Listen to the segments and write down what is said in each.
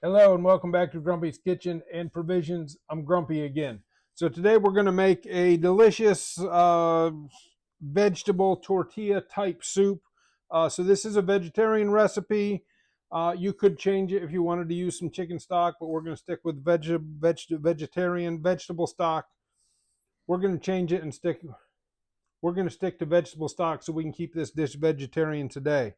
Hello and welcome back to Grumpy's Kitchen and Provisions. I'm Grumpy again. So today we're going to make a delicious vegetable tortilla type soup. So this is a vegetarian recipe. You could change it if you wanted to use some chicken stock, but we're going to stick with vegetarian vegetable stock. We're going to change it and we're going to stick to vegetable stock so we can keep this dish vegetarian today.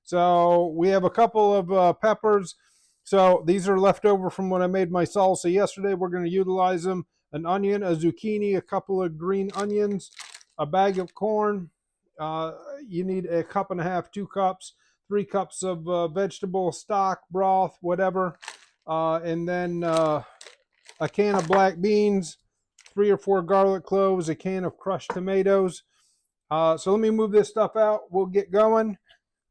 So we have a couple of peppers. So these are left over from when I made my salsa yesterday. We're going to utilize them. An onion, a zucchini, a couple of green onions, a bag of corn. You need a cup and a half, 2 cups, 3 cups of vegetable stock, broth, whatever. And then a can of black beans, 3 or 4 garlic cloves, a can of crushed tomatoes. So let me move this stuff out. We'll get going.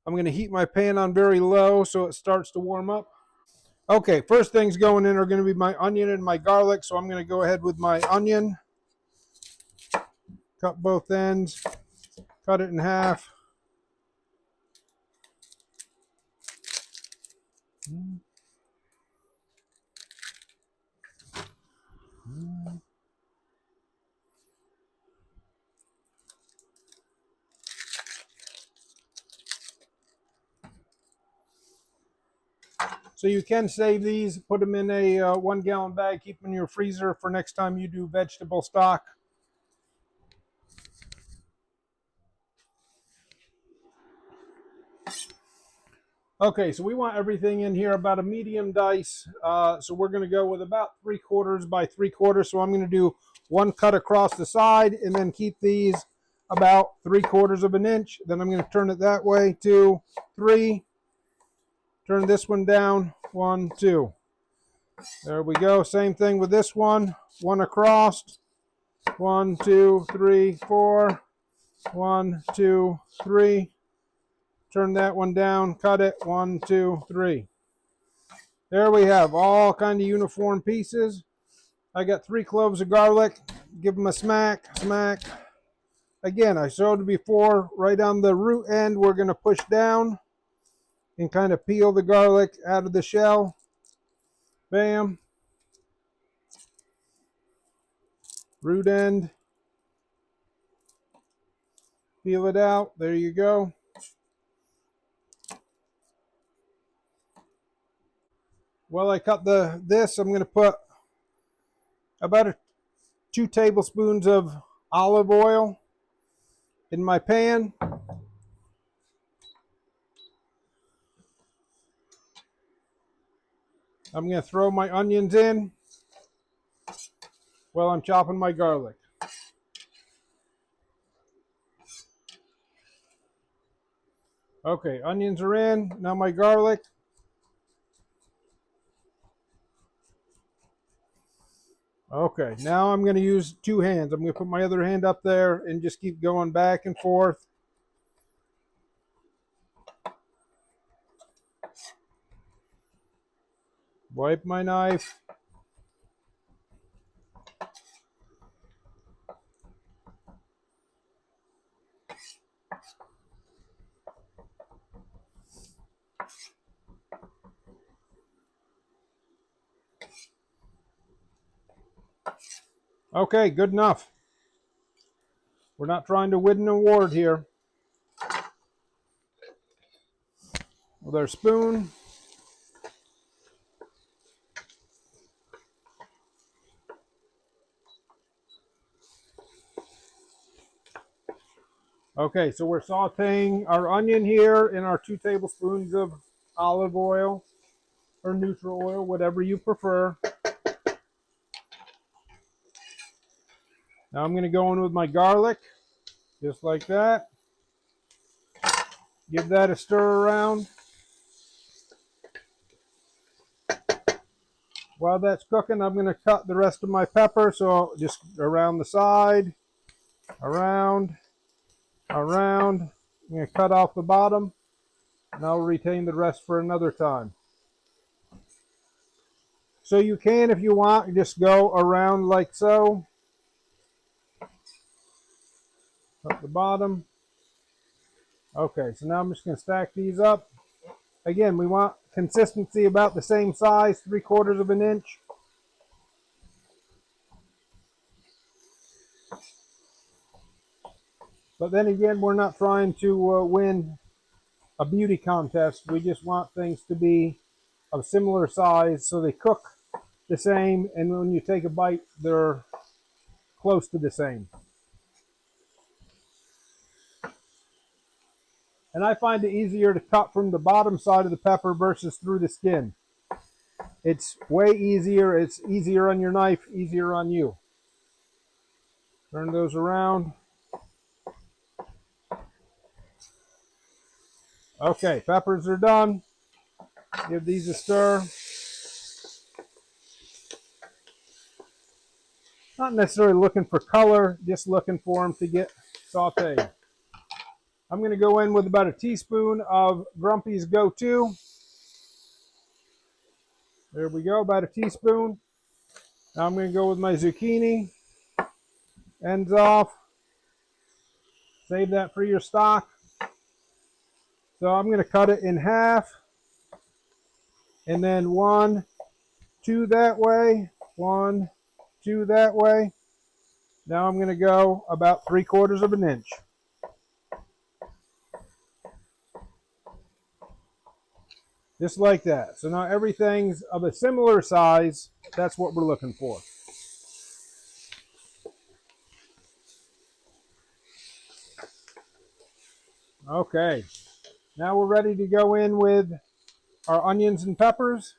I'm going to heat my pan on very low so it starts to warm up. Okay, first things going in are going to be my onion and my garlic. So I'm going to go ahead with my onion. Cut both ends. Cut it in half. So you can save these, put them in a 1-gallon bag, keep them in your freezer for next time you do vegetable stock. Okay, so we want everything in here about a medium dice. So we're going to go with about 3/4 by 3/4. So I'm going to do 1 cut across the side and then keep these about 3/4 of an inch. Then I'm going to turn it that way, 2, 3. Turn this one down, 1, 2. There we go. Same thing with this one. 1 across. 1, 2, 3, 4. 1, 2, 3. Turn that one down, cut it, 1, 2, 3. There we have all kind of uniform pieces. I got 3 cloves of garlic. Give them a smack, smack. Again, I showed before, right on the root end, we're going to push down and kind of peel the garlic out of the shell. Bam. Root end. Peel it out. There you go. While I cut this, I'm going to put about 2 tablespoons of olive oil in my pan. I'm going to throw my onions in while I'm chopping my garlic. Okay, onions are in. Now my garlic. Okay, now I'm going to use 2 hands. I'm going to put my other hand up there and just keep going back and forth. Wipe my knife. Okay, good enough. We're not trying to win an award here. With our spoon. Okay, so we're sauteing our onion here in our 2 tablespoons of olive oil or neutral oil, whatever you prefer. Now I'm going to go in with my garlic, just like that. Give that a stir around. While that's cooking, I'm going to cut the rest of my pepper, so just around the side, around. I'm going to cut off the bottom, and I'll retain the rest for another time. So you can, if you want, just go around like so. Cut the bottom. Okay, so now I'm just going to stack these up. Again, we want consistency about the same size, 3/4 of an inch. But then again, we're not trying to win a beauty contest. We just want things to be of similar size so they cook the same, and when you take a bite, they're close to the same. And I find it easier to cut from the bottom side of the pepper versus through the skin. It's way easier. It's easier on your knife, easier on you. Turn those around. Okay, peppers are done. Give these a stir. Not necessarily looking for color, just looking for them to get sauteed. I'm going to go in with about a teaspoon of Grumpy's Go-To. There we go, about a teaspoon. Now I'm going to go with my zucchini. Ends off. Save that for your stock. So I'm going to cut it in half. And then 1, 2 that way. 1, 2 that way. Now I'm going to go about 3/4 of an inch. Just like that. So now everything's of a similar size. That's what we're looking for. Okay. Now we're ready to go in with our onions and peppers.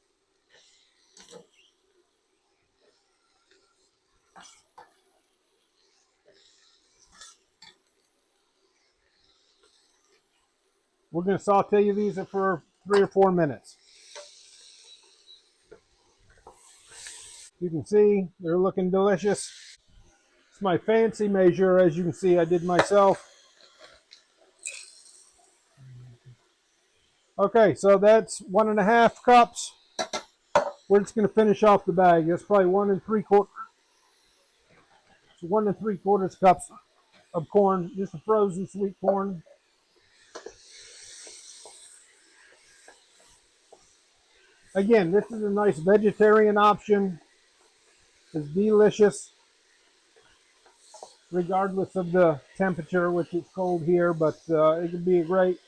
We're going to saute these for 3 or 4 minutes. You can see they're looking delicious. It's my fancy measure, as you can see I did myself. Okay, so that's 1.5 cups. We're just going to finish off the bag. That's probably 1 3/4. So 1 3/4 cups of corn, just a frozen sweet corn. Again, this is a nice vegetarian option. It's delicious, regardless of the temperature, which is cold here, but it can be a great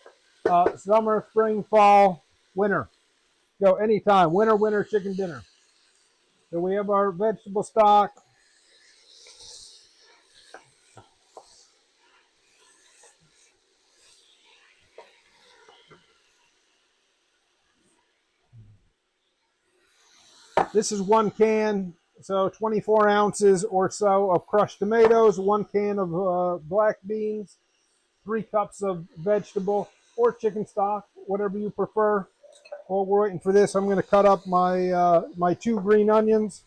summer, spring, fall, winter. Go anytime, winter chicken dinner. So we have our vegetable stock. This is 1 can, so 24 ounces or so of crushed tomatoes, 1 can of black beans, 3 cups of vegetable or chicken stock, whatever you prefer. While we're waiting for this, I'm going to cut up my my 2 green onions.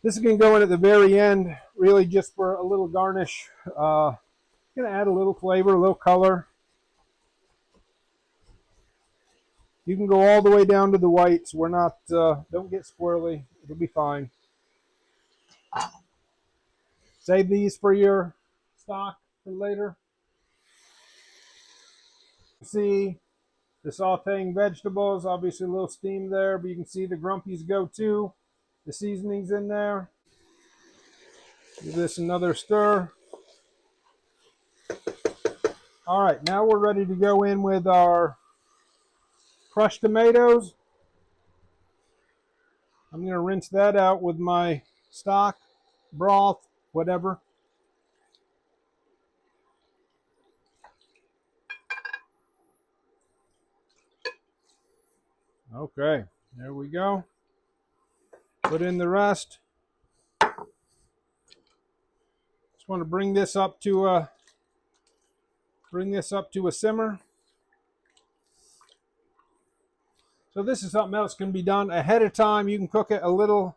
This is going to go in at the very end, really just for a little garnish. Going to add a little flavor, a little color. You can go all the way down to the whites. We're not, don't get squirrely. It'll be fine. Save these for your stock for later. See the sauteing vegetables, obviously a little steam there, but you can see the Grumpy's Go-To, the seasonings in there. Give this another stir. All right, now we're ready to go in with our crushed tomatoes. I'm going to rinse that out with my stock, broth, whatever. Okay, there we go. Put in the rest. Just want to bring this up to a simmer. So this is something else can be done ahead of time. You can cook it a little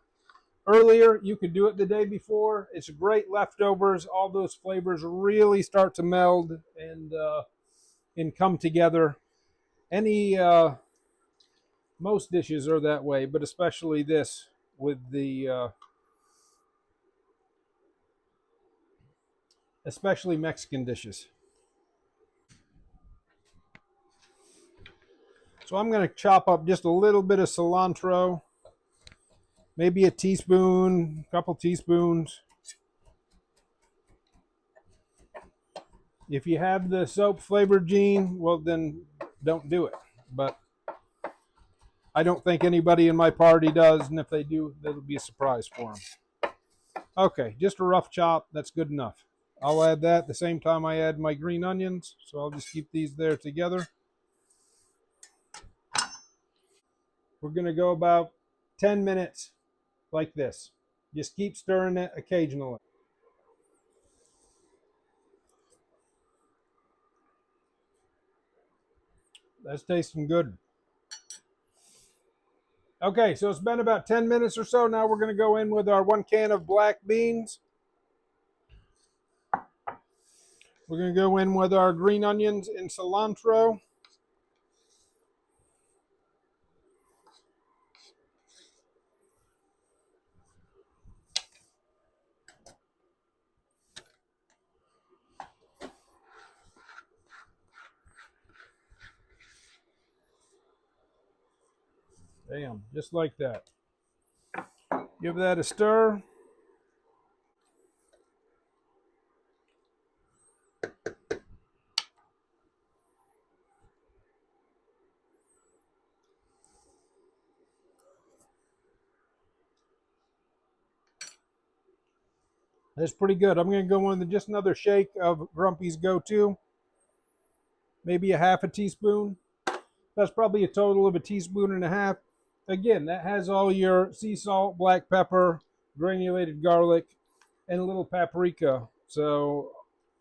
earlier. You could do it the day before. It's great leftovers. All those flavors really start to meld and come together. Most dishes are that way, but especially this with the especially Mexican dishes. So I'm going to chop up just a little bit of cilantro, maybe a teaspoon, a couple teaspoons. If you have the soap flavored gene, well, then don't do it. But I don't think anybody in my party does, and if they do, that'll be a surprise for them. Okay, just a rough chop. That's good enough. I'll add that at the same time I add my green onions, so I'll just keep these there together. We're going to go about 10 minutes like this. Just keep stirring it occasionally. That's tasting good. Okay, so it's been about 10 minutes or so. Now we're going to go in with our 1 can of black beans. We're going to go in with our green onions and cilantro. Bam, just like that. Give that a stir. That's pretty good. I'm going to go in with just another shake of Grumpy's Go-To. Maybe a half a teaspoon. That's probably a total of a teaspoon and a half. Again, that has all your sea salt, black pepper, granulated garlic, and a little paprika. So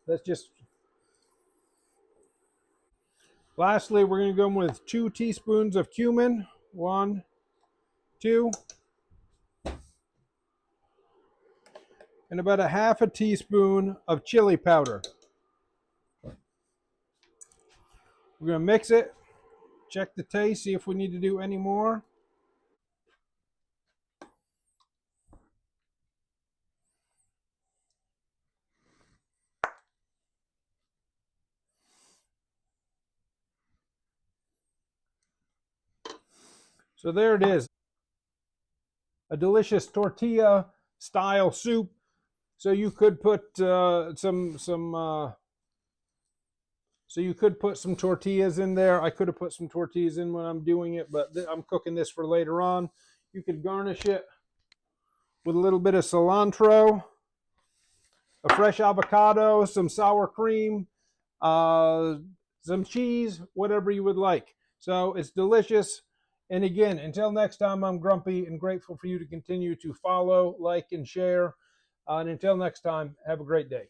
that's just... Lastly, we're going to go in with 2 teaspoons of cumin. 1, 2. And about a half a teaspoon of chili powder. We're going to mix it, check the taste, see if we need to do any more. So there it is, a delicious tortilla style soup. So you could put so you could put some tortillas in there. I could have put some tortillas in when I'm doing it, but I'm cooking this for later on. You could garnish it with a little bit of cilantro, a fresh avocado, some sour cream, some cheese, whatever you would like. So it's delicious. And again, until next time, I'm Grumpy and grateful for you to continue to follow, like, and share. And until next time, have a great day.